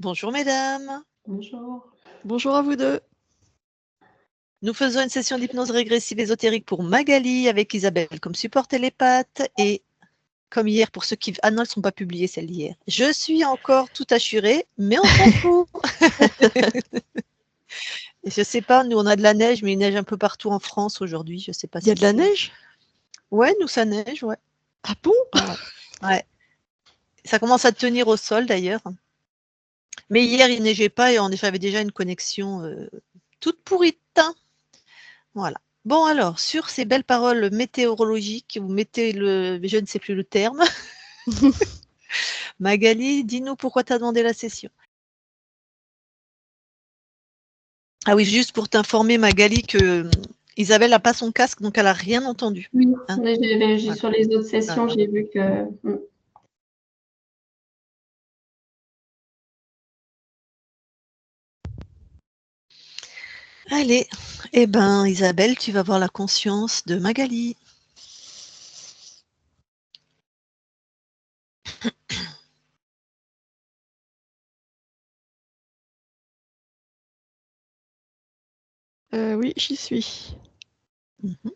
Bonjour mesdames. Bonjour. Bonjour à vous 2. Nous faisons une session d'hypnose régressive ésotérique pour Magali avec Isabelle comme support télépathe et comme hier pour ceux qui... Ah non, elles ne sont pas publiées celles d'hier. Je suis encore tout assurée, mais on s'en fout. Je ne sais pas, nous on a de la neige, mais il neige un peu partout en France aujourd'hui. Je ne sais pas Il y a si de la c'est... neige? Ouais, nous ça neige, ouais. Ah bon? Ouais. Ça commence à tenir au sol d'ailleurs. Mais hier il neigeait pas et j'avais déjà une connexion toute pourrite. Voilà. Bon alors, sur ces belles paroles météorologiques, vous mettez je ne sais plus le terme. Magali, dis-nous pourquoi tu as demandé la session. Ah oui, juste pour t'informer, Magali, que Isabelle n'a pas son casque, donc elle n'a rien entendu. Oui, Hein, voilà. voilà. Sur les autres sessions, Voilà. j'ai vu que... Allez, eh ben Isabelle, tu vas voir la conscience de Magali. Oui, j'y suis.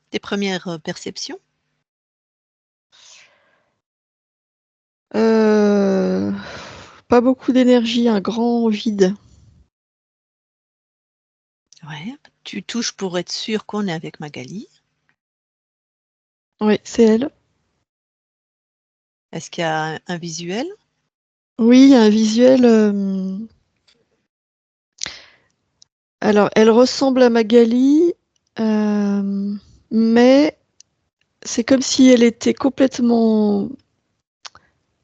Tes premières perceptions? Pas beaucoup d'énergie, un grand vide. Ouais. Tu touches pour être sûr qu'on est avec Magali. Oui, c'est elle. Est-ce qu'il y a un visuel? Oui, il y a un visuel. Alors, elle ressemble à Magali, mais c'est comme si elle était complètement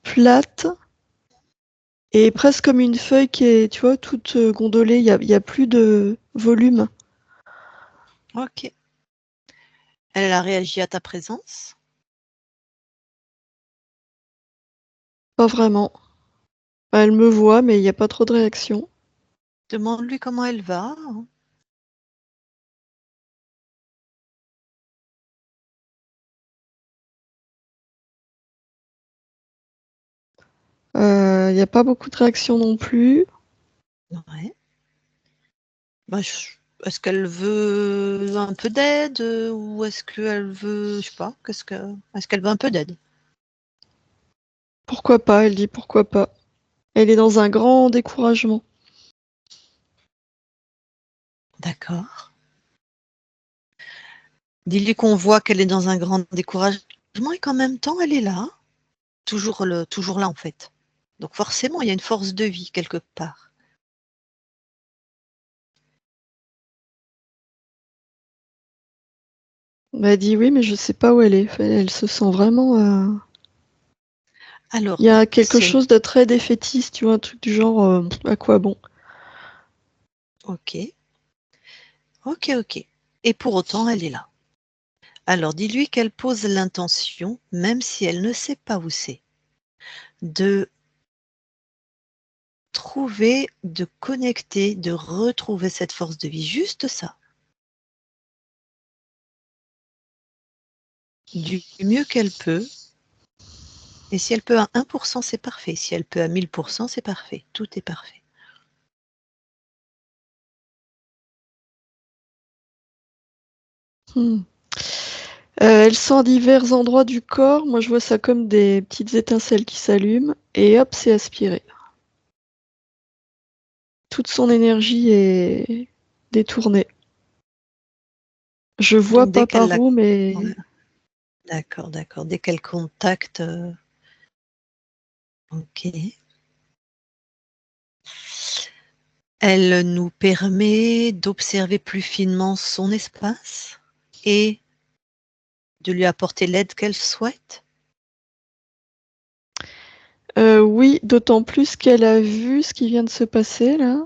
plate et presque comme une feuille qui est, tu vois, toute gondolée. Il y a plus de volume. Ok. Elle a réagi à ta présence? Pas vraiment. Elle me voit, mais il n'y a pas trop de réaction. Demande-lui comment elle va. Il n'y a pas beaucoup de réaction non plus. Ouais. Bah, est-ce qu'elle veut un peu d'aide ou est-ce qu'elle veut, je sais pas, est-ce qu'elle veut un peu d'aide? Pourquoi pas, elle dit pourquoi pas. Elle est dans un grand découragement. D'accord. Dis-lui qu'on voit qu'elle est dans un grand découragement et qu'en même temps, elle est là. Toujours là, en fait. Donc forcément, il y a une force de vie quelque part. Elle dit oui, mais je sais pas où elle est. Elle se sent vraiment. Alors, Il y a quelque chose de très défaitiste, tu vois, un truc du genre à quoi bon. Ok. Ok. Et pour autant, elle est là. Alors, dis-lui qu'elle pose l'intention, même si elle ne sait pas où c'est, de trouver, de connecter, de retrouver cette force de vie. Juste ça. Du mieux qu'elle peut. Et si elle peut à 1%, c'est parfait. Si elle peut à 1000%, c'est parfait. Tout est parfait. Elle sent à divers endroits du corps. Moi, je vois ça comme des petites étincelles qui s'allument. Et hop, c'est aspiré. Toute son énergie est détournée. Je vois Donc, pas par où, mais... Ouais. D'accord. Dès qu'elle contacte... Ok. Elle nous permet d'observer plus finement son espace et de lui apporter l'aide qu'elle souhaite. Oui, d'autant plus qu'elle a vu ce qui vient de se passer, là.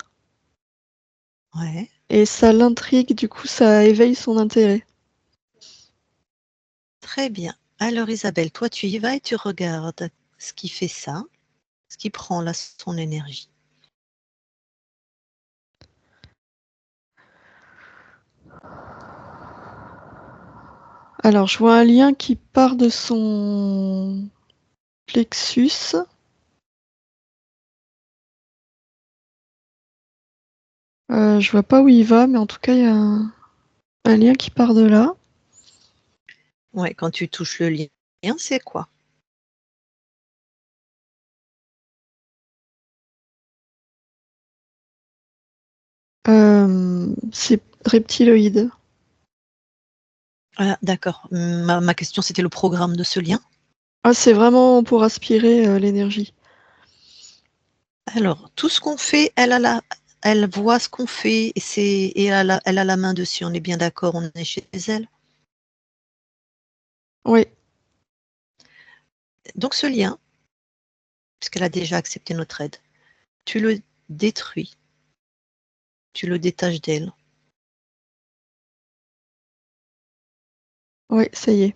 Ouais. Et ça l'intrigue, du coup, ça éveille son intérêt. Très bien. Alors Isabelle, toi tu y vas et tu regardes ce qui fait ça, ce qui prend là son énergie. Alors, je vois un lien qui part de son plexus Je vois pas où il va, mais en tout cas, il y a un lien qui part de là. Ouais, quand tu touches le lien, c'est quoi? C'est reptiloïde. Ah, d'accord. Ma question, c'était le programme de ce lien. Ah, c'est vraiment pour aspirer l'énergie. Alors, tout ce qu'on fait, elle voit ce qu'on fait et elle a la main dessus. On est bien d'accord, on est chez elle. Oui, Donc ce lien, puisqu'elle a déjà accepté notre aide, tu le détruis, tu le détaches d'elle. oui, ça y est.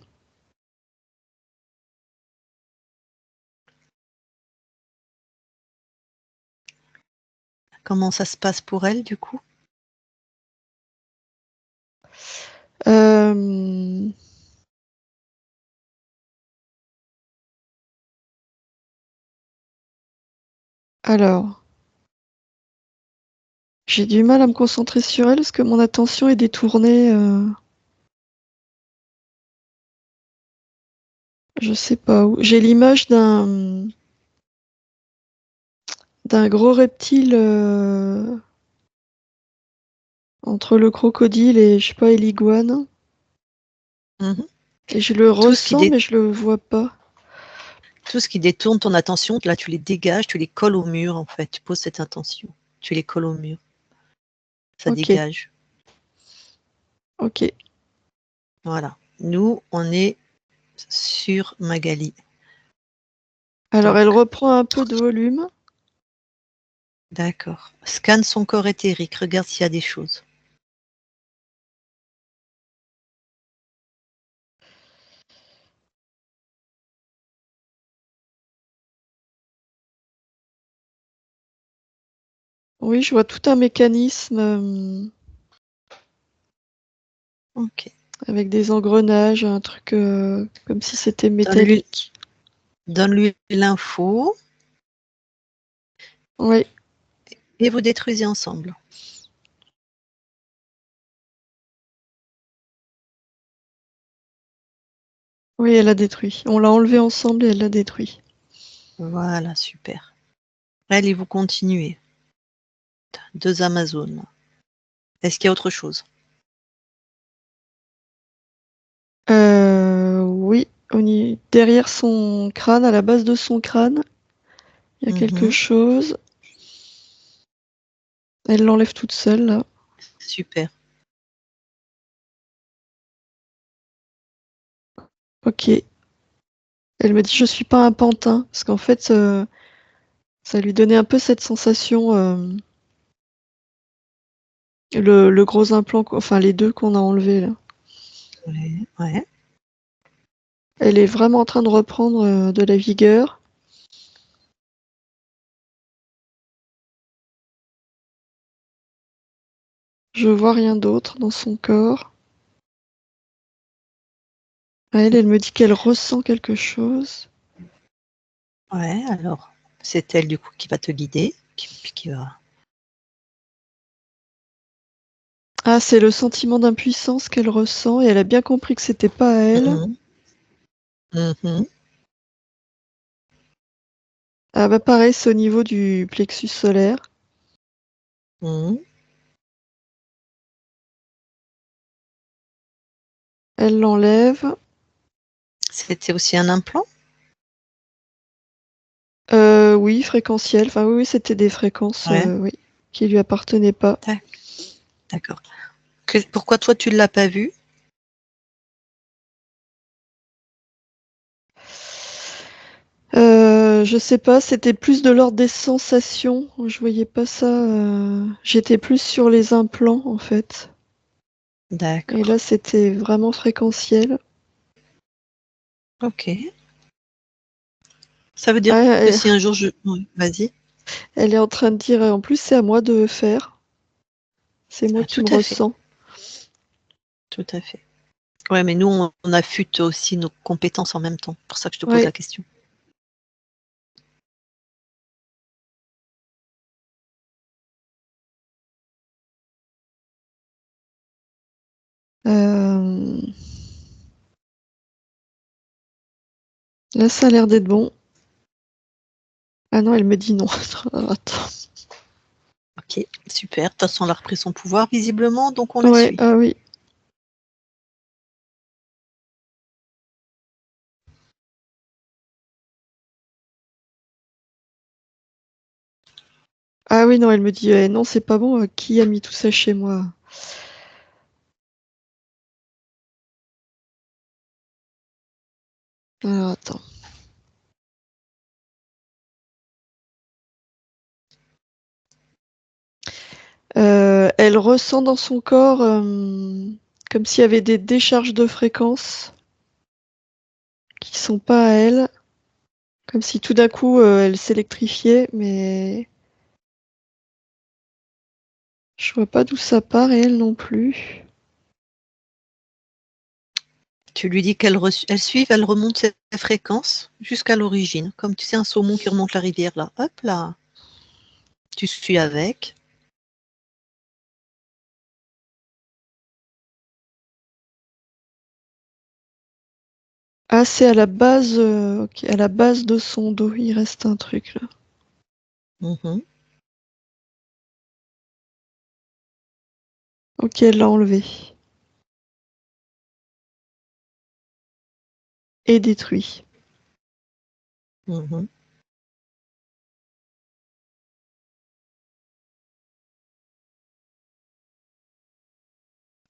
Comment ça se passe pour elle, du coup? Euh, alors, j'ai du mal à me concentrer sur elle parce que mon attention est détournée. Je sais pas où. J'ai l'image d'un gros reptile entre le crocodile et je sais pas et l'iguane. Mhm. Et je le Tout ce qui ressens, mais je le vois pas. Tout ce qui détourne ton attention, là, tu les dégages, tu les colles au mur, en fait. Tu poses cette intention. Tu les colles au mur. Ça Ok, dégage. ok. Voilà. Nous, on est sur Magali. Alors, Donc, elle reprend un peu de volume. d'accord. Scanne son corps éthérique. Regarde s'il y a des choses. Oui, je vois tout un mécanisme Ok. avec des engrenages, un truc comme si c'était Donne-lui, métallique. donne-lui l'info Oui, et vous détruisez ensemble. oui, elle a détruit. On l'a enlevé ensemble et elle l'a détruit. Voilà, super. Allez, vous continuez. 2 Amazones. Est-ce qu'il y a autre chose? Oui, derrière son crâne, à la base de son crâne, il y a quelque Mhm. chose. Elle l'enlève toute seule, là. Super. Ok. Elle me dit, je suis pas un pantin. Parce qu'en fait, ça lui donnait un peu cette sensation, le gros implant, enfin les deux qu'on a enlevés, là. Ouais, ouais. Elle est vraiment en train de reprendre de la vigueur. Je vois rien d'autre dans son corps. Elle me dit qu'elle ressent quelque chose. Ouais, alors, c'est elle, du coup, qui va te guider, qui va. Ah, c'est le sentiment d'impuissance qu'elle ressent et elle a bien compris que c'était pas à elle. Mhm. Mhm. Ah bah pareil, c'est au niveau du plexus solaire. Mhm. Elle l'enlève. C'était aussi un implant? Oui, fréquentiel. Enfin oui, c'était des fréquences Ouais, oui, qui lui appartenaient pas. d'accord. Pourquoi toi tu ne l'as pas vu? Je sais pas, c'était plus de l'ordre des sensations. Je voyais pas ça. J'étais plus sur les implants en fait. Et D'accord. là, c'était vraiment fréquentiel. Ok. Ça veut dire Ah, que si un jour je. Ouais, vas-y. elle est en train de dire, en plus, c'est à moi de faire. C'est moi Ah, qui tout me à fait. ressens. Tout à fait. Ouais, mais nous, on affûte aussi nos compétences en même temps. C'est pour ça que je te pose Ouais. la question. Là, ça a l'air d'être bon. Ah non, elle me dit non. Attends. Ok, super. De toute façon, elle a repris son pouvoir visiblement, donc on la Ouais, suit. ah oui. Ah oui, non, elle me dit non, c'est pas bon. Qui a mis tout ça chez moi? Alors, attends. Elle ressent dans son corps comme s'il y avait des décharges de fréquences qui sont pas à elle. Comme si tout d'un coup elle s'électrifiait, mais je vois pas d'où ça part et elle non plus. Tu lui dis elle suive, elle remonte ses fréquences jusqu'à l'origine. Comme tu sais, un saumon qui remonte la rivière, là. Hop là. Tu suis avec. Ah, c'est à la base, ok, à la base de son dos, il reste un truc là. Mhm. Ok, elle l'a enlevé. Et détruit. Mhm.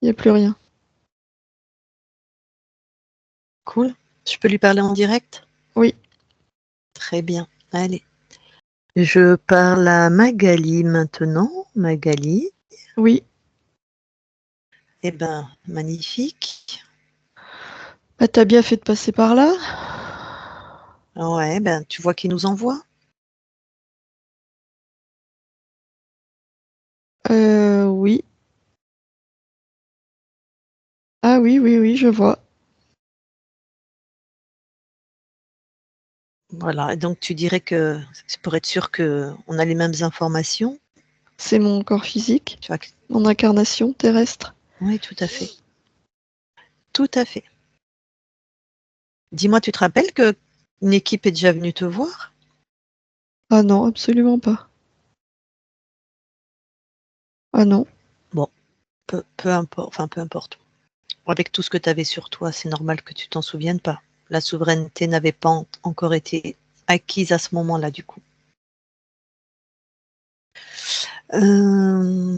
Il n'y a plus rien. Cool. Je peux lui parler en direct? Oui, Très bien. Allez. Je parle à Magali maintenant. Magali. oui. Eh ben, magnifique. Bah, t'as bien fait de passer par là. Ouais, ben, tu vois qui nous envoie? Oui. Ah oui, oui, oui, je vois. Voilà. Et donc, tu dirais que c'est pour être sûr qu'on a les mêmes informations. C'est mon corps physique, Tu vois mon incarnation terrestre. Oui, tout à fait. Tout à fait. Dis-moi, tu te rappelles que une équipe est déjà venue te voir? Ah non, absolument pas. Ah non. Bon, peu importe, enfin peu importe. Avec tout ce que tu avais sur toi, c'est normal que tu t'en souviennes pas. La souveraineté n'avait pas encore été acquise à ce moment-là, du coup.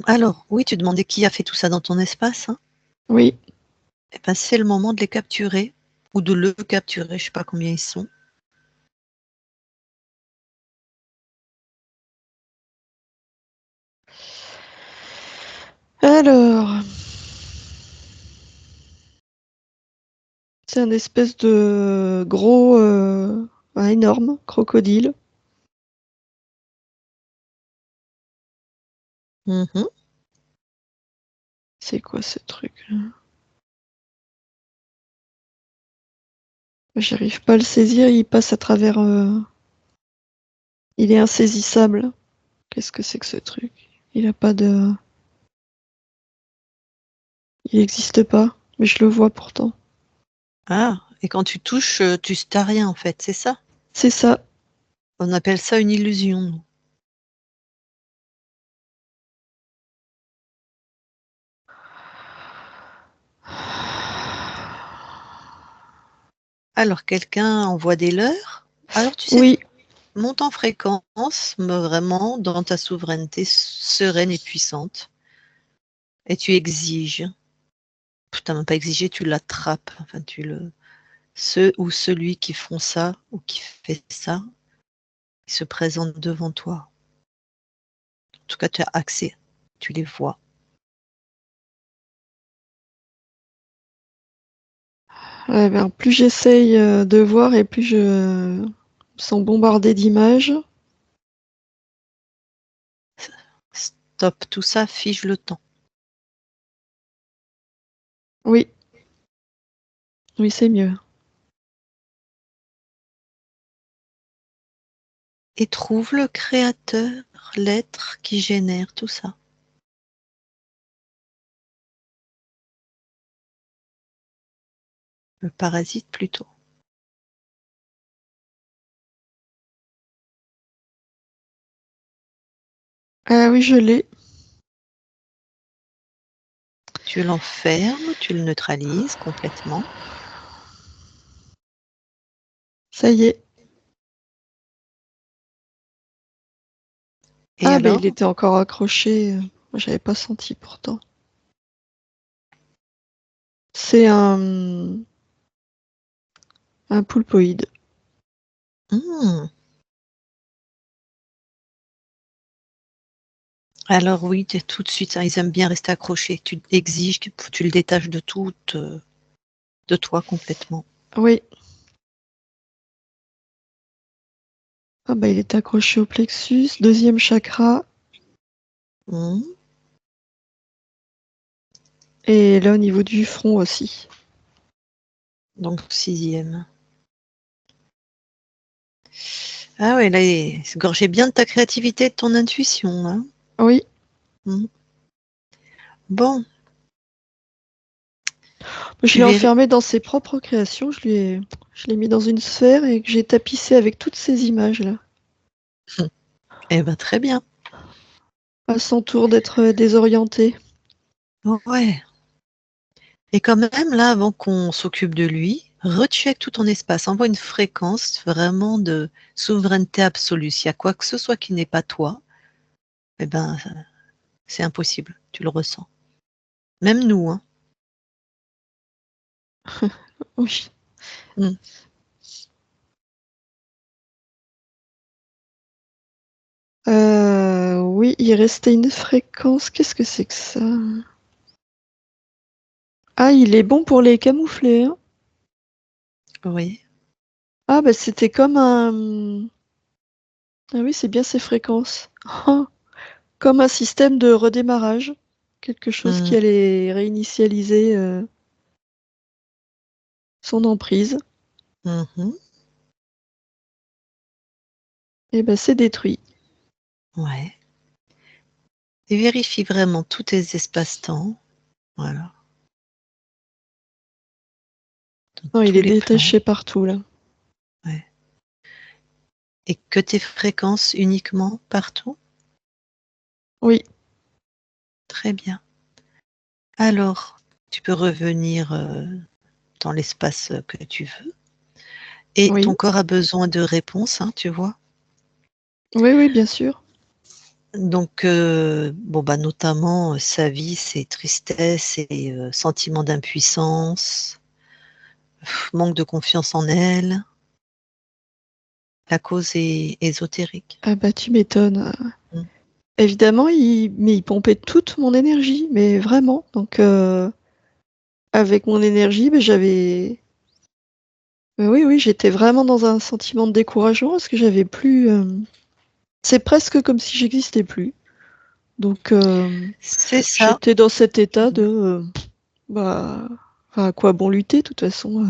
Alors, oui, tu demandais qui a fait tout ça dans ton espace, hein? Oui. Eh ben, c'est le moment de les capturer, ou de le capturer, je sais pas combien ils sont. Alors, c'est un espèce de gros, énorme crocodile. Mhm. C'est quoi ce truc là? J'arrive pas à le saisir, il passe à travers. Il est insaisissable. Qu'est-ce que c'est que ce truc? Il a pas de. Il n'existe pas, mais je le vois pourtant. Ah, et quand tu touches, t'as rien en fait, c'est ça? C'est ça. On appelle ça une illusion, nous. Alors, quelqu'un envoie des leurres. Alors, tu sais, Oui, monte en fréquence, mais vraiment dans ta souveraineté sereine et puissante. Et tu exiges. T'as même pas exigé, tu l'attrapes. Enfin, ceux ou celui qui font ça ou qui fait ça, ils se présentent devant toi. En tout cas, tu as accès. Tu les vois. ouais, ben, plus j'essaye de voir et plus je me sens bombardée d'images. Stop tout ça, fige le temps. Oui, oui, c'est mieux. Et trouve le créateur, l'être qui génère tout ça. Le parasite plutôt. Ah oui, je l'ai. Tu l'enfermes, tu le neutralises complètement. Ça y est. Et Ah, bah alors? il était encore accroché. Moi, j'avais pas senti pourtant. C'est un poulpoïde. Hmm. Alors oui, tout de suite, hein, ils aiment bien rester accrochés. Tu exiges que tu le détaches de tout, de toi complètement. Oui. Ah, bah il est accroché au plexus, deuxième chakra. Hmm. Et là, au niveau du front aussi. Donc 6e. Ah ouais, là, c'est gorgé bien de ta créativité et de ton intuition, hein. Oui. Hmm. Bon, Je tu l'ai verras. enfermé dans ses propres créations. Je l'ai mis dans une sphère et que j'ai tapissé avec toutes ces images-là. Eh ben très bien. À son tour d'être désorienté. Ouais. Et quand même, là, avant qu'on s'occupe de lui, recheck tout ton espace. Envoie une fréquence vraiment de souveraineté absolue. S'il y a quoi que ce soit qui n'est pas toi, eh ben, c'est impossible. Tu le ressens. Même nous, hein. Oui. Mm. Oui, il restait une fréquence. Qu'est-ce que c'est que ça? Ah, il est bon pour les camoufler, hein. Oui. Ah, bah c'était comme un. Ah oui, c'est bien ces fréquences. Oh, comme un système de redémarrage. Quelque chose qui Mm. allait réinitialiser son emprise. Mhm. Et ben c'est détruit. Ouais. Et vérifie vraiment tous tes espaces-temps. Voilà. Dans Non, il tous est les plans. détaché partout là. Ouais. Et que tes fréquences uniquement partout. Oui, Très bien. Alors, tu peux revenir dans l'espace que tu veux. Et oui, ton corps a besoin de réponses, hein, tu vois. oui, oui, bien sûr. Donc, bon, bah, notamment, sa vie, ses tristesses et sentiments d'impuissance, manque de confiance en elle. La cause est ésotérique. Ah bah tu m'étonnes. Mm. Évidemment, mais il pompait toute mon énergie, mais vraiment. Donc avec mon énergie, bah, oui, oui, j'étais vraiment dans un sentiment de découragement parce que j'avais plus. C'est presque comme si j'existais plus. Donc C'est ça. j'étais dans cet état de bah, enfin, à quoi bon lutter, de toute façon.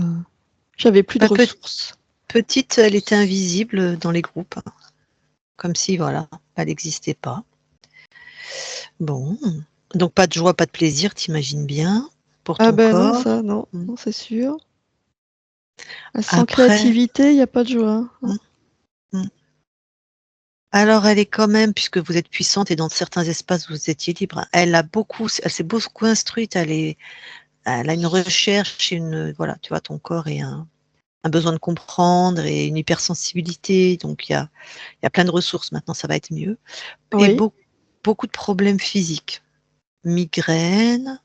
J'avais plus de Bah, ressources. petite, elle était invisible dans les groupes, hein, comme si, voilà, elle n'existait pas. Bon, donc pas de joie, pas de plaisir, t'imagines bien, pour Ah ton ben non, corps. ça, non, Mm. non, c'est sûr. Ah, sans Après, créativité, il n'y a pas de joie, hein. mm, mm. Alors elle est quand même, puisque vous êtes puissante et dans certains espaces vous étiez libre, elle s'est beaucoup instruite, elle a une recherche, voilà, tu vois, ton corps est un besoin de comprendre et une hypersensibilité, donc il y a plein de ressources maintenant, ça va être mieux. Et Oui. beaucoup de problèmes physiques, migraines,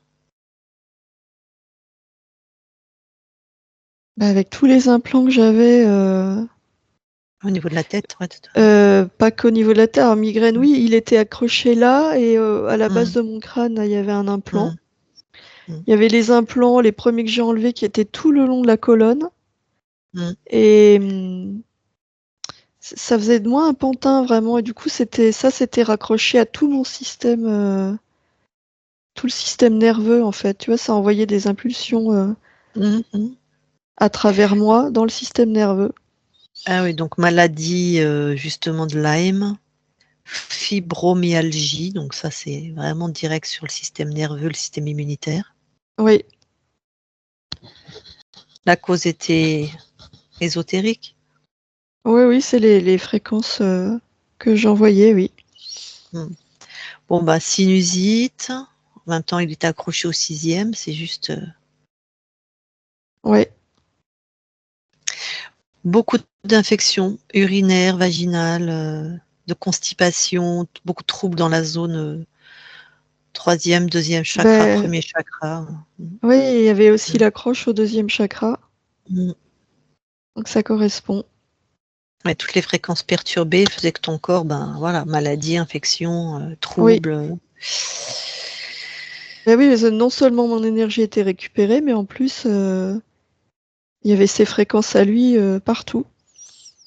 Bah, avec tous les implants que j'avais, au niveau de la tête, ouais, pas qu'au niveau de la tête. Alors, migraine, mm, oui, il était accroché là et à la base mm, de mon crâne, là, il y avait un implant. mm, mm, Il y avait les implants, les premiers que j'ai enlevés, qui étaient tout le long de la colonne. mm. Et ça faisait de moi un pantin vraiment. Et du coup, c'était raccroché à tout mon système, tout le système nerveux en fait. Tu vois, ça envoyait des impulsions Mhm. à travers moi dans le système nerveux. Ah oui, donc maladie justement de Lyme, fibromyalgie, donc ça c'est vraiment direct sur le système nerveux, le système immunitaire. Oui, La cause était ésotérique. oui, oui, c'est les fréquences que j'envoyais, oui. Hmm. Bon, bah, sinusite. En même temps, il était accroché au 6e. C'est juste Ouais. beaucoup d'infections urinaires, vaginales, de constipation, beaucoup de troubles dans la zone 3e, 2e chakra, Ben, 1er chakra. oui, il y avait aussi l'accroche au 2e chakra, Mm. donc ça correspond. Ouais, toutes les fréquences perturbées faisaient que ton corps, ben voilà, maladie, infection, Oui. troubles. Ben oui, mais non seulement mon énergie était récupérée, mais en plus, il y avait ses fréquences à lui partout.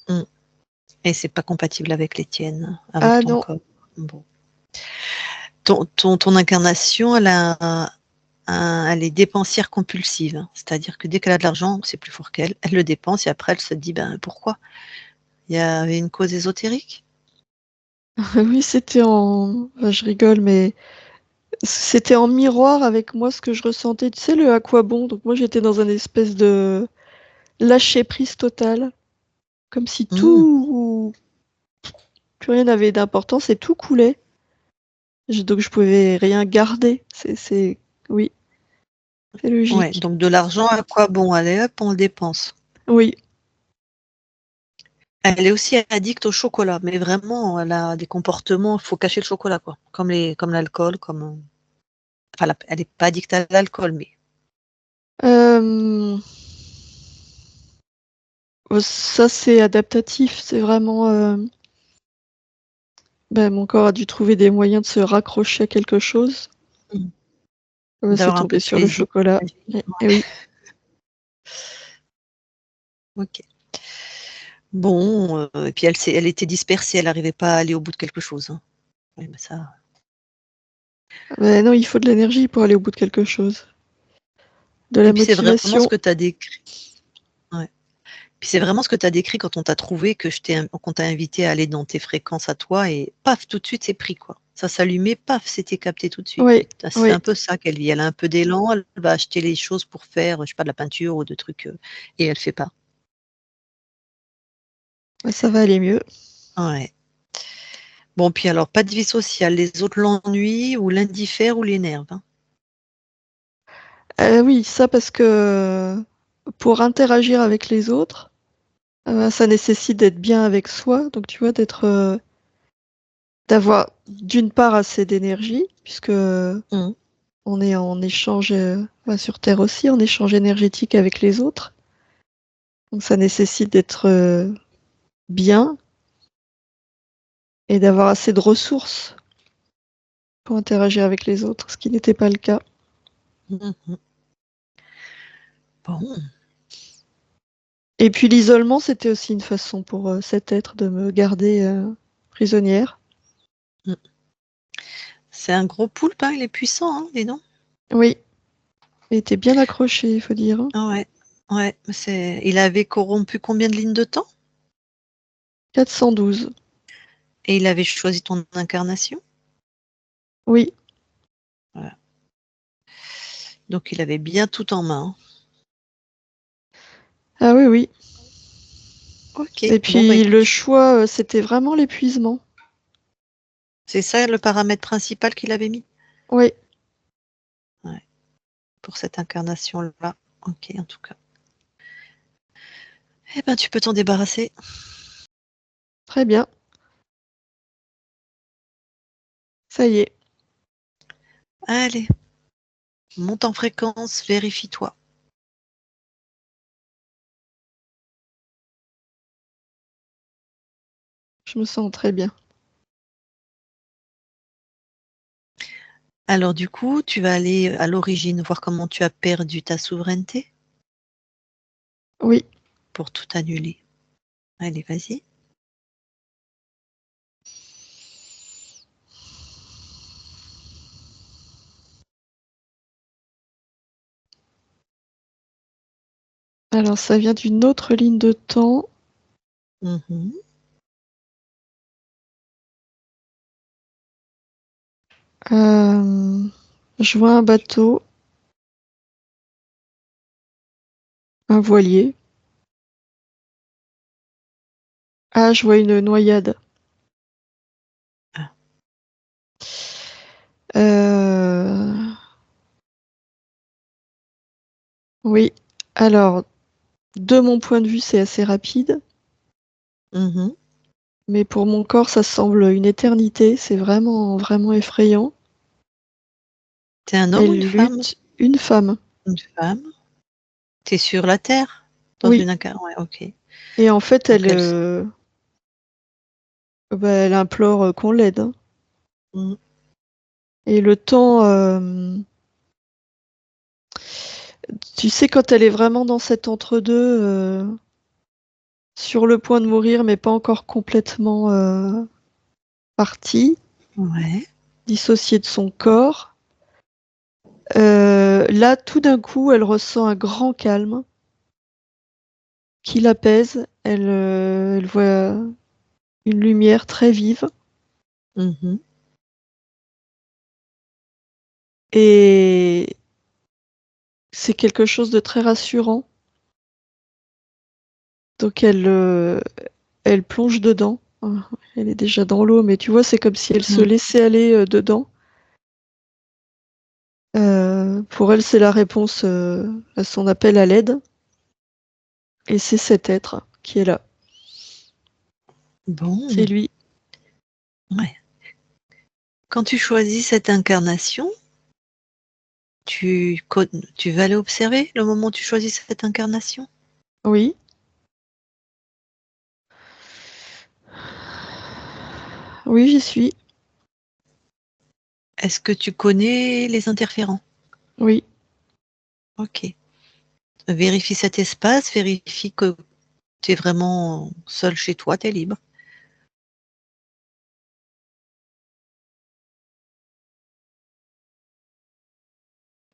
Mm. Et c'est pas compatible avec les tiennes, avec Ah ton non, corps. Bon. Ton incarnation, elle est dépensière compulsive, hein. C'est-à-dire que dès qu'elle a de l'argent, c'est plus fort qu'elle. Elle le dépense et après elle se dit ben pourquoi? Il y avait une cause ésotérique? oui, c'était en. Enfin, je rigole, mais c'était en miroir avec moi ce que je ressentais. Tu sais, le à quoi bon? Donc moi, j'étais dans une espèce de lâcher prise total, comme si Mm. tout, plus rien n'avait d'importance et tout coulait. Donc je pouvais rien garder. Oui, c'est Ouais, logique. donc de l'argent, à quoi bon? Allez hop, on le dépense. Oui. Elle est aussi addicte au chocolat, mais vraiment, elle a des comportements, il faut cacher le chocolat, quoi. Comme l'alcool, enfin, elle n'est pas addicte à l'alcool, mais Euh, Ça, c'est adaptatif. C'est vraiment. Ben, mon corps a dû trouver des moyens de se raccrocher à quelque chose. mm, C'est d'avoir un peu tombé de sur le plaisir. chocolat. Et oui. Ok. Bon, et puis elle était dispersée, elle n'arrivait pas à aller au bout de quelque chose, hein. Oui, mais ça. Mais non, il faut de l'énergie pour aller au bout de quelque chose. De Et la puis c'est vraiment ce motivation. que tu as décrit. Ouais. Puis c'est vraiment ce que tu as décrit quand on t'a trouvé, qu'on t'a invité à aller dans tes fréquences à toi et paf, tout de suite c'est pris, quoi. Ça s'allumait, paf, c'était capté tout de suite. Oui, C'est oui. un peu ça qu'elle vit. Elle a un peu d'élan, elle va acheter les choses pour faire, je sais pas, de la peinture ou de trucs, et elle fait pas. Ben, ça va aller mieux. Ouais. Bon, puis alors, pas de vie sociale. Les autres l'ennuient ou l'indiffèrent ou l'énervent, hein. Oui, ça parce que pour interagir avec les autres, ça nécessite d'être bien avec soi. Donc, tu vois, d'avoir d'une part assez d'énergie, puisque Mmh. on est en échange, ben, sur Terre aussi, en échange énergétique avec les autres. Donc, ça nécessite d'être bien et d'avoir assez de ressources pour interagir avec les autres, ce qui n'était pas le cas. Mmh. Bon. Et puis l'isolement, c'était aussi une façon pour cet être de me garder prisonnière. Mmh. C'est un gros poulpe, hein, il est puissant, hein, dis donc. Oui, il était bien accroché, il faut dire, hein. Ah ouais, ouais, il avait corrompu combien de lignes de temps? 412. Et il avait choisi ton incarnation? Oui. Voilà. Donc il avait bien tout en main, hein. Ah oui, oui. OK, Et bon, bah, puis écoute, le choix, c'était vraiment l'épuisement. c'est ça le paramètre principal qu'il avait mis? Oui, Ouais, pour cette incarnation-là. OK, en tout cas. Eh ben, tu peux t'en débarrasser. très bien. Ça y est. Allez, monte en fréquence, vérifie-toi. Je me sens très bien. Alors du coup, tu vas aller à l'origine, voir comment tu as perdu ta souveraineté Oui. pour tout annuler. Allez, vas-y. Alors ça vient d'une autre ligne de temps. Mmh. Je vois un bateau, un voilier. Ah, je vois une noyade. Ah. Oui. Alors, de mon point de vue, c'est assez rapide, Mhm. mais pour mon corps, ça semble une éternité. C'est vraiment, vraiment effrayant. T'es un homme ou une Elle femme? lutte, une femme. Une femme. T'es sur la Terre? Dans Oui. une incarnation? Ouais, ok. Et en fait, Donc elle implore qu'on l'aide, hein. Mm. Et le temps, tu sais, quand elle est vraiment dans cet entre-deux, sur le point de mourir, mais pas encore complètement partie, Ouais. dissociée de son corps, là, tout d'un coup, elle ressent un grand calme qui l'apaise. Elle voit une lumière très vive Mhm. et c'est quelque chose de très rassurant. Donc elle plonge dedans. Elle est déjà dans l'eau, mais tu vois, c'est comme si elle se Mm. laissait aller dedans. Pour elle, c'est la réponse à son appel à l'aide. Et c'est cet être qui est là. C'est Bon. lui. Ouais. Quand tu choisis cette incarnation, tu vas aller observer le moment où tu choisis cette incarnation? Oui. Oui, j'y suis. Est-ce que tu connais les interférents? Oui. Ok. Vérifie cet espace, vérifie que tu es vraiment seul chez toi, tu es libre.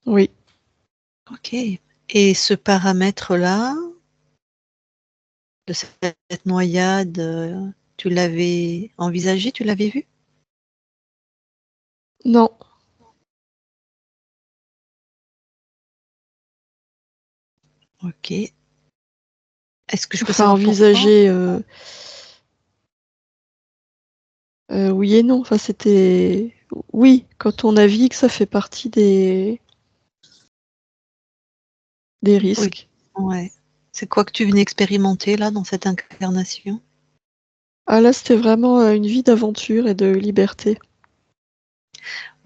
Oui. Ok. Et ce paramètre-là, de cette noyade, tu l'avais envisagé, tu l'avais vu? Non. Ok. Est-ce que je peux Enfin, savoir pourquoi? envisager, oui et non. Enfin, c'était. Oui, quand on navigue, ça fait partie des Oui. risques. Ouais. C'est quoi que tu venais expérimenter là dans cette incarnation? Ah là, c'était vraiment une vie d'aventure et de liberté.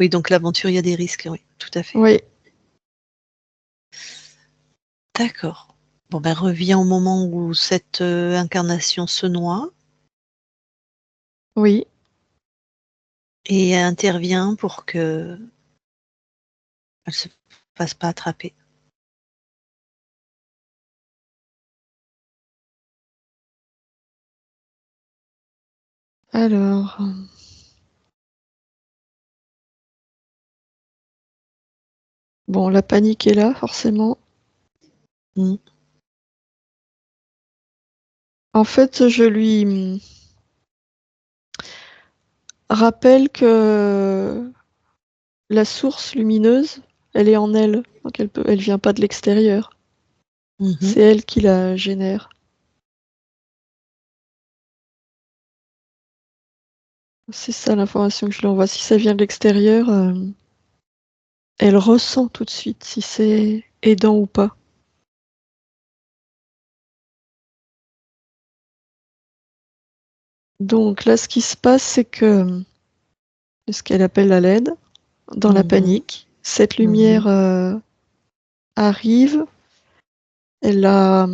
Oui, donc l'aventure, il y a des risques, oui, tout à fait. Oui. D'accord. Bon, ben reviens au moment où cette incarnation se noie Oui. et intervient pour que elle se fasse pas attraper. Alors. Bon, la panique est là, forcément. Mm. En fait, je lui rappelle que la source lumineuse, elle est en elle. Donc elle vient pas de l'extérieur. Mhm. C'est elle qui la génère. C'est ça l'information que je lui envoie. Si ça vient de l'extérieur, elle ressent tout de suite si c'est aidant ou pas. Donc là, ce qui se passe, c'est que ce qu'elle appelle la LED, dans la Mhm. panique, cette lumière Mhm. arrive, elle la,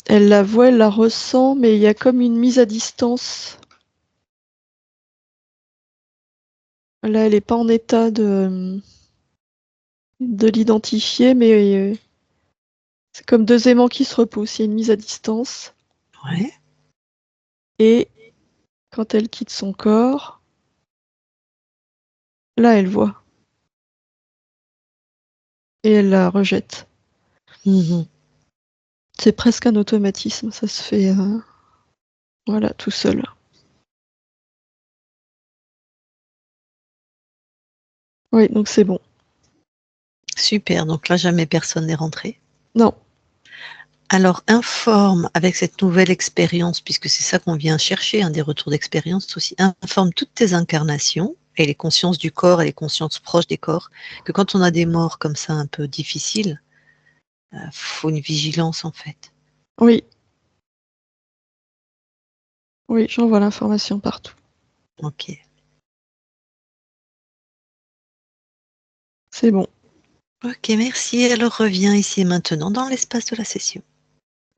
elle la voit, elle la ressent, mais il y a comme une mise à distance. Là, elle n'est pas en état de l'identifier, mais c'est comme deux aimants qui se repoussent. Il y a une mise à distance. Ouais. Et quand elle quitte son corps, là, elle voit. Et elle la rejette. Mhm. C'est presque un automatisme. Ça se fait voilà, tout seul. Oui, donc c'est bon. Super, donc là jamais personne n'est rentré. Non, Alors informe avec cette nouvelle expérience, puisque c'est ça qu'on vient chercher, des retours d'expérience aussi, informe toutes tes incarnations et les consciences du corps et les consciences proches des corps, que quand on a des morts comme ça un peu difficiles, Faut une vigilance en fait. Oui. Oui, j'envoie l'information partout. Ok. C'est bon. Ok, merci. Alors reviens ici et maintenant dans l'espace de la session.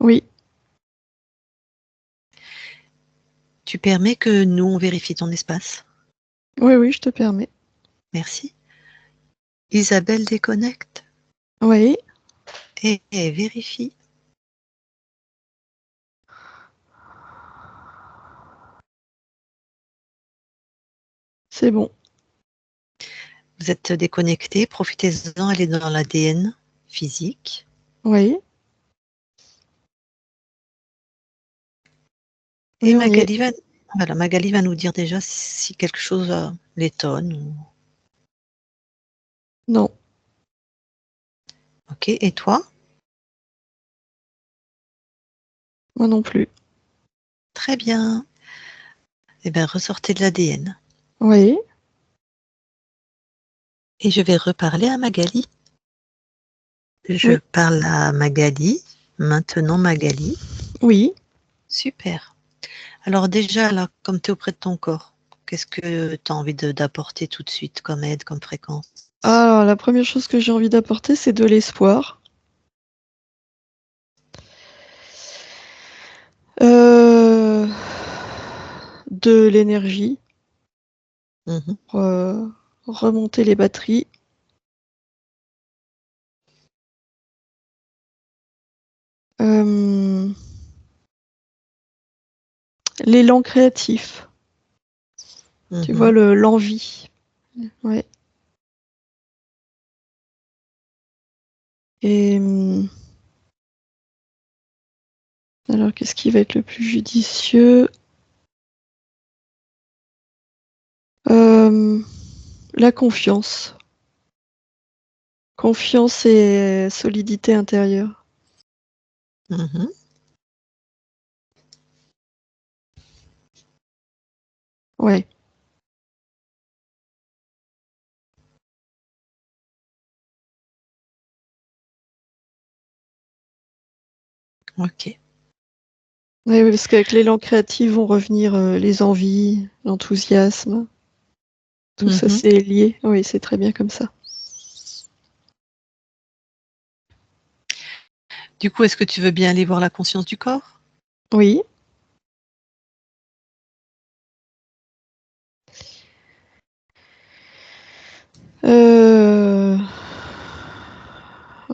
Oui. Tu permets que nous, on vérifie ton espace? Oui, je te permets. Merci. Isabelle déconnecte Oui. et vérifie. C'est bon. Vous êtes déconnecté, profitez-en, elle est dans l'ADN physique. Oui. Et Oui, on y est. Magali va nous dire déjà si quelque chose l'étonne. Non. Ok, et toi? Moi non plus. Très bien. Eh bien, ressortez de l'ADN. Oui. Et je vais reparler à Magali. Je Oui. parle à Magali. Maintenant, Magali. Oui. Super. Alors déjà, là, comme tu es auprès de ton corps, qu'est-ce que tu as envie d'apporter tout de suite comme aide, comme fréquence? Alors, la première chose que j'ai envie d'apporter, c'est de l'espoir. De l'énergie Mhm. pour remonter les batteries. L'élan créatif. Tu vois, Mhm. l'envie. Ouais. Et alors, qu'est-ce qui va être le plus judicieux? La confiance. Confiance et solidité intérieure. Mhm. Ouais. Ok. Ouais, ouais, parce qu'avec l'élan créatif vont revenir les envies, l'enthousiasme. Tout ça, Mhm. c'est lié. Oui, c'est très bien comme ça. Du coup, est-ce que tu veux bien aller voir la conscience du corps? Oui. Euh,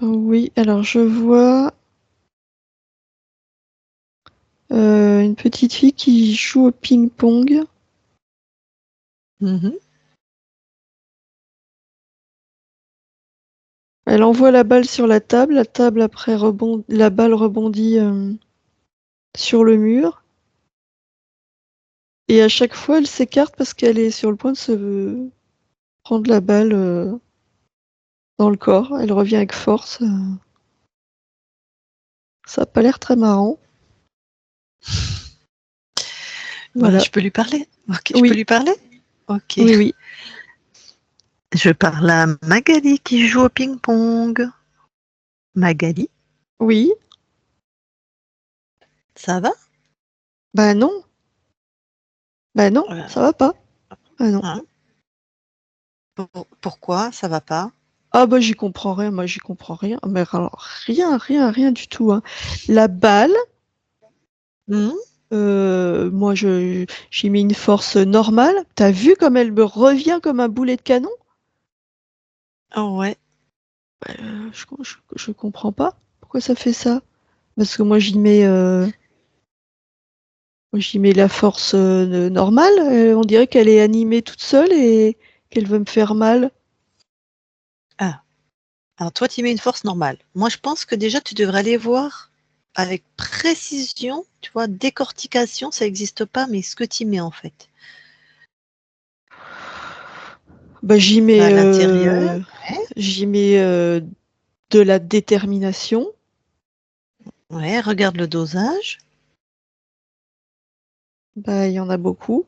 Oui, alors je vois une petite fille qui joue au ping-pong. Mhm. Elle envoie la balle sur la table après la balle rebondit sur le mur. Et à chaque fois, elle s'écarte parce qu'elle est sur le point de se prendre la balle dans le corps. Elle revient avec force. Ça n'a pas l'air très marrant. Bah, Voilà. je peux lui parler. Ok, je peux Oui, lui parler? Ok. oui. Je parle à Magali qui joue au ping-pong. Magali, Oui. ça va? Bah non. Bah non, Euh, ça va pas. Ah non. hein? Pourquoi ça va pas? Ah bah j'y comprends rien, moi j'y comprends rien. Mais alors rien du tout, hein. La balle, Mhm. moi j'y mets une force normale. T'as vu comme elle me revient comme un boulet de canon? Oh, ouais. Je comprends pas. Pourquoi ça fait ça? Parce que moi, j'y mets la force normale. On dirait qu'elle est animée toute seule et qu'elle veut me faire mal. Ah, alors toi, tu mets une force normale. Moi, je pense que déjà, tu devrais aller voir avec précision, tu vois, décortication, ça n'existe pas, mais ce que tu mets en fait. Bah Bah, à l'intérieur, ouais. j'y mets de la détermination. Ouais, regarde le dosage. Bah il y en a beaucoup.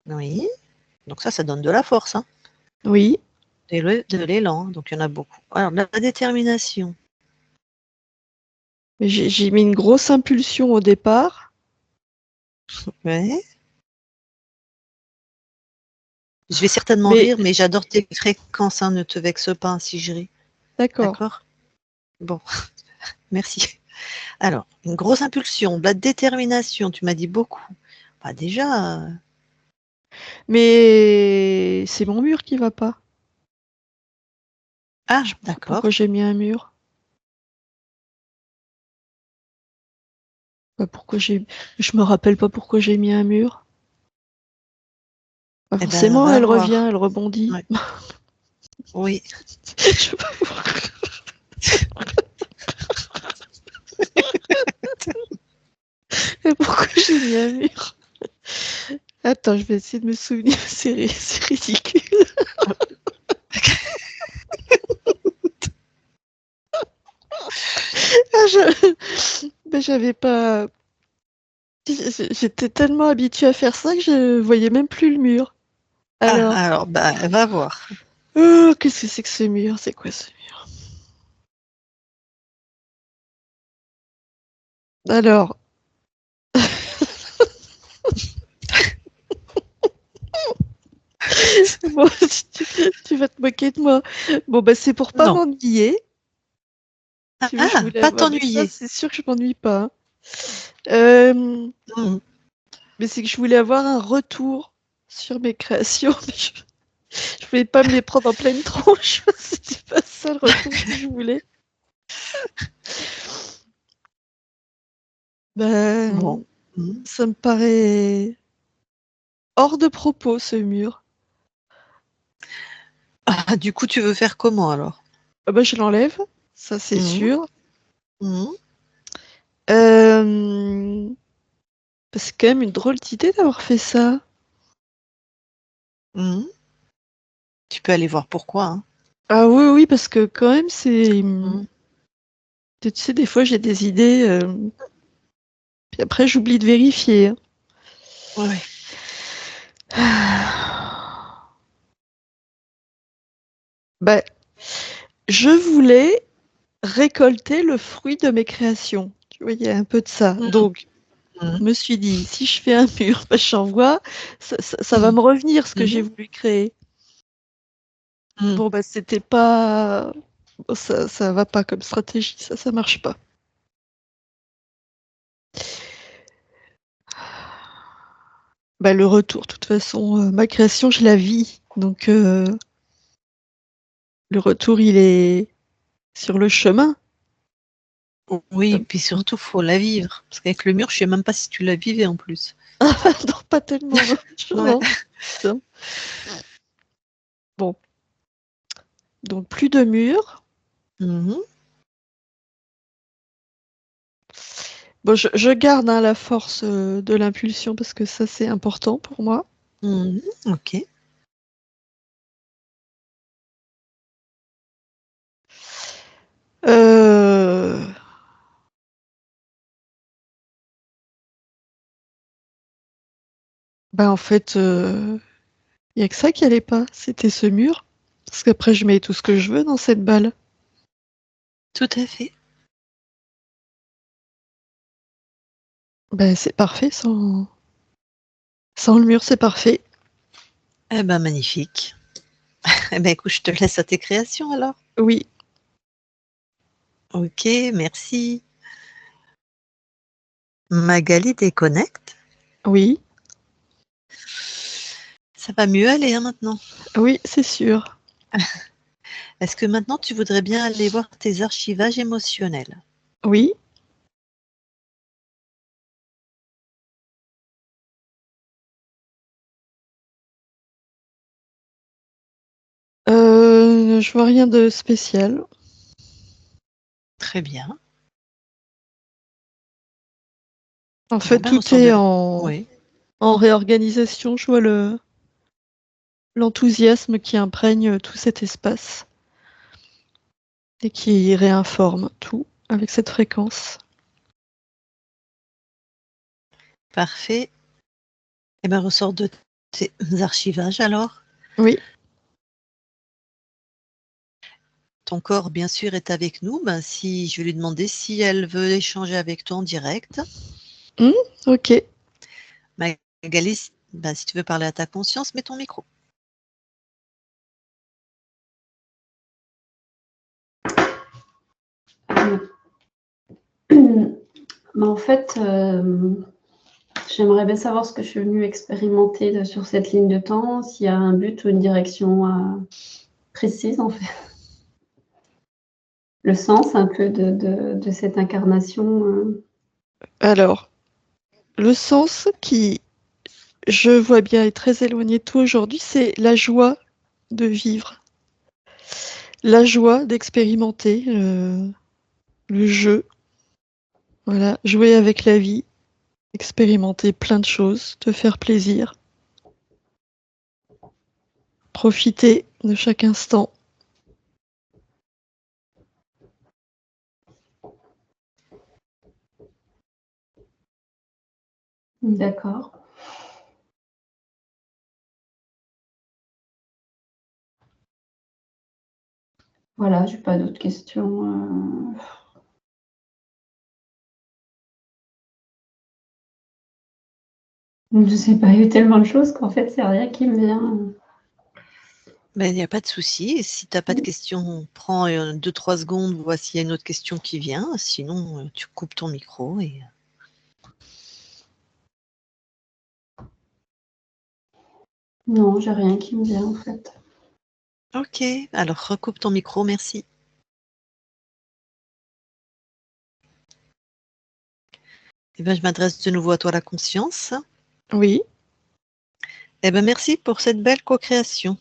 Oui. Donc ça donne de la force, hein. Oui. De l'élan, donc il y en a beaucoup. Alors, la détermination. Mais j'ai mis une grosse impulsion au départ. Ouais. Je vais certainement Mais rire, mais j'adore tes fréquences, hein, ne te vexe pas hein, si je ris. d'accord. D'accord? Bon, merci. Alors, une grosse impulsion, de la détermination, tu m'as dit beaucoup. Bah déjà, Mais c'est mon mur qui va pas. Je ah, sais pas d'accord. pourquoi j'ai mis un mur. Je me rappelle pas pourquoi j'ai mis un mur. Bah, Eh ben, forcément, va elle revient, voir. elle rebondit. Ouais. Oui. Je sais pas pourquoi. Pourquoi j'ai mis un mur. Attends, je vais essayer de me souvenir. C'est ridicule. Ah, ben, j'avais pas. J'étais tellement habituée à faire ça que je voyais même plus le mur. Ah, Alors, alors, bah, va voir. oh, qu'est-ce que c'est que ce mur? C'est quoi ce mur? Alors, bon, tu vas te moquer de moi. Bon, bah, c'est pour pas Non. m'ennuyer. Tu vois, je Ah, voulais pas avoir. Mais ça, t'ennuyer. c'est sûr que je m'ennuie pas, hein. Euh, Mhm. mais c'est que je voulais avoir un retour sur mes créations. Mais je voulais pas me les prendre en pleine tronche. C'était pas ça le retour que je voulais. Bon. Ben, Mhm. ça me paraît hors de propos, ce mur. Ah, du coup, tu veux faire comment alors? Ah ben, je l'enlève, ça c'est Mhm. sûr. Mhm. Euh, C'est quand même une drôle d'idée d'avoir fait ça. Mhm. Tu peux aller voir pourquoi, hein. Ah oui, oui, parce que quand même, c'est. Mhm. Tu sais, des fois, j'ai des idées, puis après, j'oublie de vérifier, hein. Ouais. Ben, je voulais récolter le fruit de mes créations. Tu vois, il y a un peu de ça. Mhm. Donc, Mhm. je me suis dit, si je fais un mur, ben, j'envoie, ça va Mhm. me revenir ce que j'ai Mhm. voulu créer. Mhm. Bon, bah, c'était pas. Bon, ça va pas comme stratégie, ça marche pas. Bah, le retour, de toute façon, ma création, je la vis. Donc, le retour, il est sur le chemin. Oui, Euh, puis surtout, faut la vivre. Parce qu'avec le mur, je sais même pas si tu la vivais en plus. non, pas tellement, non. Ouais. Non. Non. Bon, donc plus de mur. Mhm. Bon, je garde hein, la force de l'impulsion parce que ça, c'est important pour moi. Mhm. Ok. Euh, Bah, en fait, il n'y a que ça qui allait pas. C'était ce mur. Parce qu'après, je mets tout ce que je veux dans cette balle. Tout à fait. Ben, c'est parfait sans le mur, c'est parfait. Eh ben, magnifique. Eh ben, écoute, je te laisse à tes créations alors. Oui, Ok, merci. Magali déconnecte. oui, Ça va mieux aller hein, maintenant. oui, c'est sûr. Est-ce que maintenant tu voudrais bien aller voir tes archivages émotionnels? Oui. Je vois rien de spécial. Très bien. En Bon, fait, ben, tout ressort est de... en, Oui, en réorganisation. Je vois l'enthousiasme qui imprègne tout cet espace et qui réinforme tout avec cette fréquence. parfait. Eh ben, ressort de tes archivages alors. Oui, ton corps, bien sûr, est avec nous. Ben, si je vais lui demander si elle veut échanger avec toi en direct. Ok. Magali, ben, si tu veux parler à ta conscience, mets ton micro. En fait, j'aimerais bien savoir ce que je suis venue expérimenter sur cette ligne de temps, s'il y a un but ou une direction précise, en fait. Le sens un peu de cette incarnation. Alors, le sens qui, je vois bien, est très éloigné de toi aujourd'hui, c'est la joie de vivre, la joie d'expérimenter le jeu. Voilà, jouer avec la vie, expérimenter plein de choses, te faire plaisir, profiter de chaque instant. D'accord. Voilà, j'ai pas d'autres questions. Je sais pas, il y a eu tellement de choses qu'en fait, c'est rien qui me vient. Ben, il n'y a pas de souci. Et si tu n'as pas de questions, prends 2-3 secondes, vois s'il y a une autre question qui vient. Sinon, tu coupes ton micro. Non, j'ai rien qui me vient, en fait. Ok, alors recoupe ton micro, merci. Eh ben, je m'adresse de nouveau à toi, la conscience. Oui, Eh ben, merci pour cette belle co-création.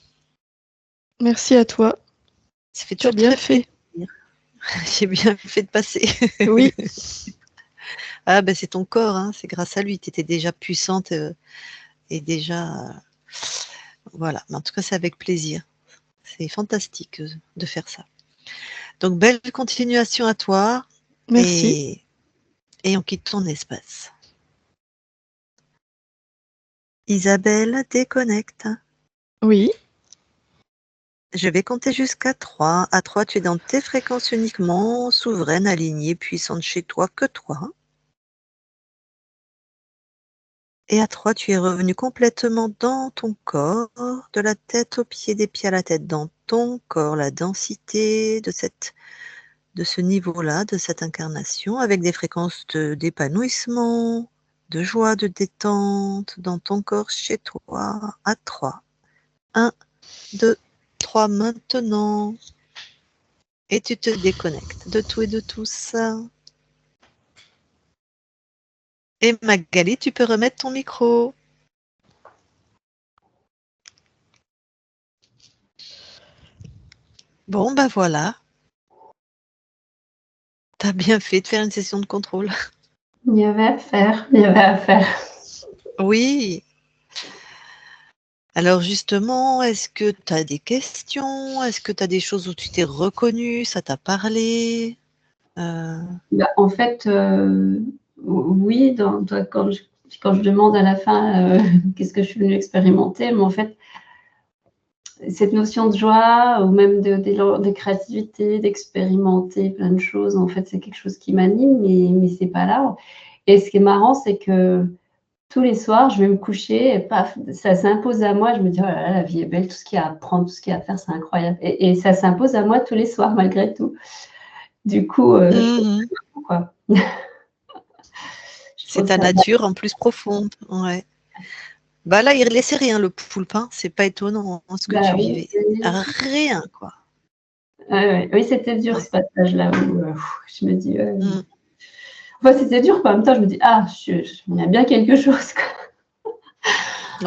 merci à toi. Ça fait Tu as toujours bien très fait. plaisir. J'ai bien fait de passer. Oui, Ah ben c'est ton corps, hein, c'est grâce à lui. Tu étais déjà puissante et déjà... voilà, mais en tout cas, c'est avec plaisir. C'est fantastique de faire ça. Donc, belle continuation à toi merci. et on quitte ton espace. Isabelle, déconnecte. Oui, Je vais compter jusqu'à 3. À 3, tu es dans tes fréquences uniquement, souveraine, alignée, puissante chez toi, que toi. Et à 3, tu es revenu complètement dans ton corps, de la tête aux pieds, des pieds à la tête, dans ton corps, la densité de ce niveau-là, de cette incarnation, avec des fréquences d'épanouissement, de joie, de détente, dans ton corps, chez toi, à 3. 1, 2, 3, maintenant. Et tu te déconnectes de tout et de tous. Et Magali, tu peux remettre ton micro. Bon, ben voilà. T'as bien fait de faire une session de contrôle. Il y avait à faire, il y avait à faire. Oui. Alors justement, est-ce que tu as des questions? Est-ce que tu as des choses où tu t'es reconnu? Ça t'a parlé? Bah, en fait, oui, quand je demande à la fin qu'est-ce que je suis venue expérimenter, mais en fait, cette notion de joie ou même de créativité, d'expérimenter plein de choses, en fait, c'est quelque chose qui m'anime, mais c'est pas là. Et ce qui est marrant, c'est que tous les soirs, je vais me coucher et paf, ça s'impose à moi. Je me dis, oh là là, la vie est belle, tout ce qu'il y a à apprendre, tout ce qu'il y a à faire, c'est incroyable. Et ça s'impose à moi tous les soirs, malgré tout. Du coup, je trouve Mhm. ça marrant, quoi. Je C'est trouve ta ça nature en plus profonde. Ouais. Bah là, il ne laissait rien, le poulpe. Hein. C'est pas étonnant ce que bah tu oui, vivais. Rien, quoi. oui, c'était dur Ouais. ce passage-là où je me dis, Mm. enfin, c'était dur, en même temps, je me dis, ah, il y a bien quelque chose, quoi.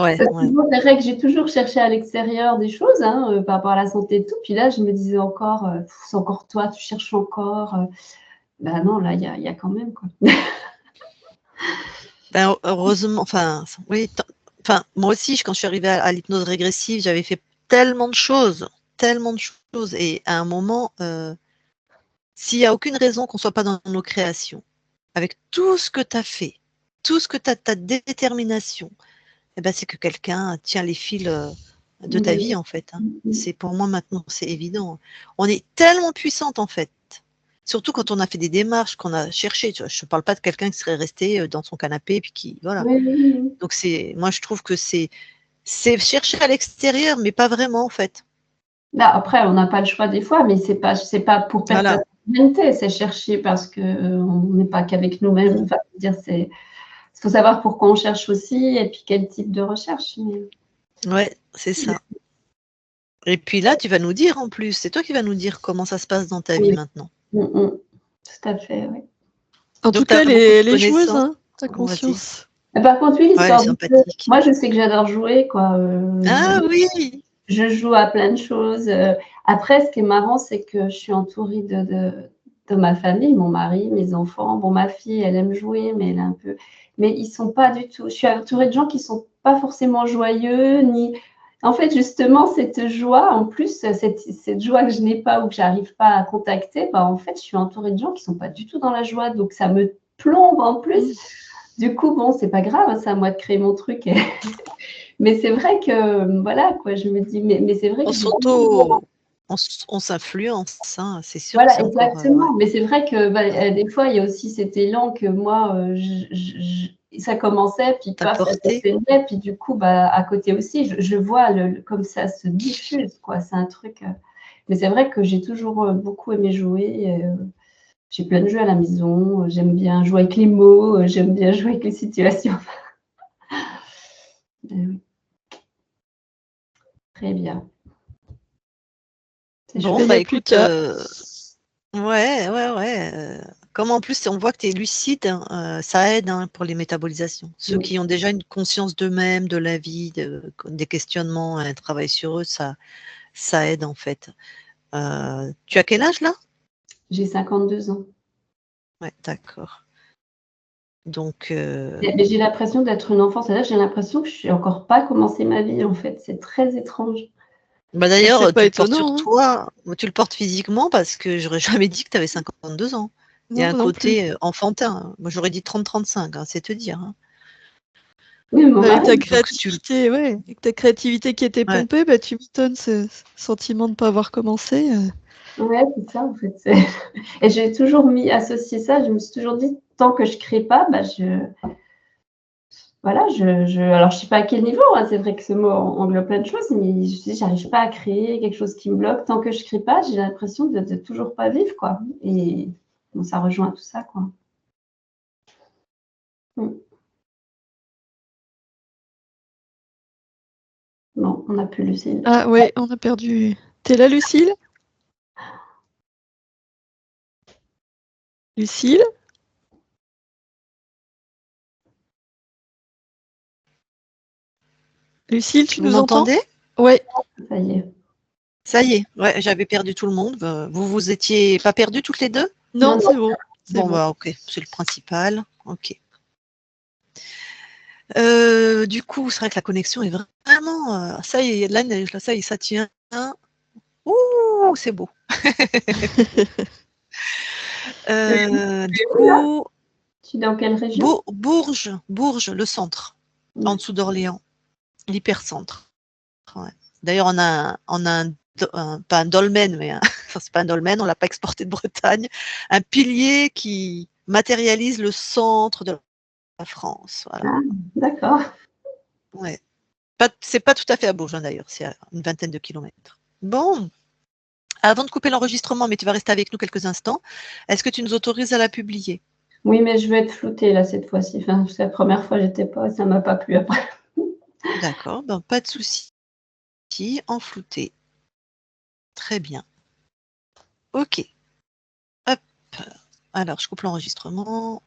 Ouais, Parce que ouais. bon, c'est vrai que j'ai toujours cherché à l'extérieur des choses hein, par rapport à la santé et tout. Puis là, je me disais encore, c'est encore toi, tu cherches encore. Ben non, là, il y a quand même, quoi. Ben, heureusement, enfin, oui, enfin, moi aussi, quand je suis arrivée à l'hypnose régressive, j'avais fait tellement de choses. Et à un moment, s'il n'y a aucune raison qu'on ne soit pas dans nos créations, avec tout ce que tu as fait, tout ce que tu as, ta détermination, eh ben, c'est que quelqu'un tient les fils de ta vie, en fait. Hein. C'est pour moi maintenant, c'est évident. On est tellement puissante, en fait. Surtout quand on a fait des démarches, qu'on a cherché. Tu vois, je ne parle pas de quelqu'un qui serait resté dans son canapé, puis qui, voilà. Donc moi, je trouve que c'est chercher à l'extérieur, mais pas vraiment, en fait. Là, après, on n'a pas le choix des fois, mais c'est pas pour perdre Voilà. sa sérénité, c'est chercher parce que on n'est pas qu'avec nous-mêmes. Enfin, dire, il faut savoir pourquoi on cherche aussi et puis quel type de recherche. Ouais, c'est ça. Et puis là, tu vas nous dire en plus, c'est toi qui vas nous dire comment ça se passe dans ta vie maintenant. Tout à fait, oui. En Donc, tout t'as cas, beaucoup de elle est joueuse, connaissances. hein, ta Bon, vas-y. conscience. Par contre, oui, Ouais, elle l'histoire est du jeu. sympathique. Moi, je sais que j'adore jouer, quoi. Ah oui! Je joue à plein de choses. Après, ce qui est marrant, c'est que je suis entourée de ma famille, mon mari, mes enfants. Bon, ma fille, elle aime jouer, mais elle est un peu. Mais ils sont pas du tout. Je suis entourée de gens qui sont pas forcément joyeux, ni. En fait, justement, cette joie, en plus, cette joie que je n'ai pas ou que j'arrive pas à contacter, bah, en fait, je suis entourée de gens qui sont pas du tout dans la joie, donc ça me plombe en plus. Du coup, bon, c'est pas grave, c'est à moi de créer mon truc. Mais c'est vrai que, voilà, quoi, je me dis, mais c'est vrai que on s'influence, hein, c'est sûr. voilà, que c'est exactement. encore, Mais c'est vrai que des fois, il y a aussi cet élan que moi, ça commençait, puis t'as paf, ça porté. s'éteignait, puis du coup, à côté aussi, je vois comme ça se diffuse, quoi. C'est un truc. Mais c'est vrai que j'ai toujours beaucoup aimé jouer. J'ai plein de jeux à la maison. J'aime bien jouer avec les mots. J'aime bien jouer avec les situations. Oui. Très bien. C'est Bon, chouette. bah Il y a plus écoute, qu'à. ouais. Comme en plus, on voit que tu es lucide, hein, ça aide hein, pour les métabolisations. Ceux qui ont déjà une conscience d'eux-mêmes, de la vie, des questionnements, un travail sur eux, ça aide en fait. Tu as quel âge là? J'ai 52 ans. Ouais, d'accord. Donc, Mais j'ai l'impression d'être une enfant. C'est-à-dire que j'ai l'impression que je n'ai encore pas commencé ma vie, en fait. C'est très étrange. bah C'est d'ailleurs, pas tu le portes sur étonnant, hein. toi, tu le portes physiquement parce que j'aurais jamais dit que tu avais 52 ans. Il y a Non, un moi non plus. côté enfantin. Moi, j'aurais dit 30-35, hein, c'est te dire. Hein. Oui, mon Avec mari. ta Donc, créativité, ouais. Avec ta créativité qui était ouais. pompée, bah, tu m'étonnes ce sentiment de ne pas avoir commencé. Ouais, c'est ça, en fait. Et j'ai toujours associé ça. Je me suis toujours dit, tant que je ne crée pas, bah, voilà, alors je ne sais pas à quel niveau, hein, c'est vrai que ce mot englobe plein de choses, mais je dis, j'arrive pas à créer quelque chose qui me bloque. Tant que je ne crée pas, j'ai l'impression de toujours pas vivre, quoi. Et bon, ça rejoint tout ça, quoi. Non, on n'a plus Lucille. Ah ouais, on a perdu. T'es là, Lucille? Lucille? Lucille, tu Vous nous entends? m'entendez? Ouais. Ça y est. Ça y est, ouais, j'avais perdu tout le monde. Vous étiez pas perdus toutes les deux? Non, Non, c'est bon. C'est Bon, bon. bah ok, c'est le principal. Ok. Du coup, c'est vrai que la connexion est vraiment. Ça y est, il y a de la neige, là, ça y est, ça tient. Ouh, c'est beau. Du coup, Tu es dans quelle région? Bourges, le centre, en dessous d'Orléans, l'hypercentre. Ouais. D'ailleurs, on a pas un dolmen, mais enfin, c'est pas un dolmen, on l'a pas exporté de Bretagne, un pilier qui matérialise le centre de la France. Voilà. Ah, d'accord. Ouais. C'est pas tout à fait à Bourges, hein, d'ailleurs, c'est à une vingtaine de kilomètres. Bon, avant de couper l'enregistrement, mais tu vas rester avec nous quelques instants, est-ce que tu nous autorises à la publier? Oui, mais je vais être floutée là cette fois-ci. Enfin, parce que la première fois, j'étais pas, ça m'a pas plu après. D'accord, ben, pas de souci. En flouté. Très bien. Ok. Hop. Alors, je coupe l'enregistrement.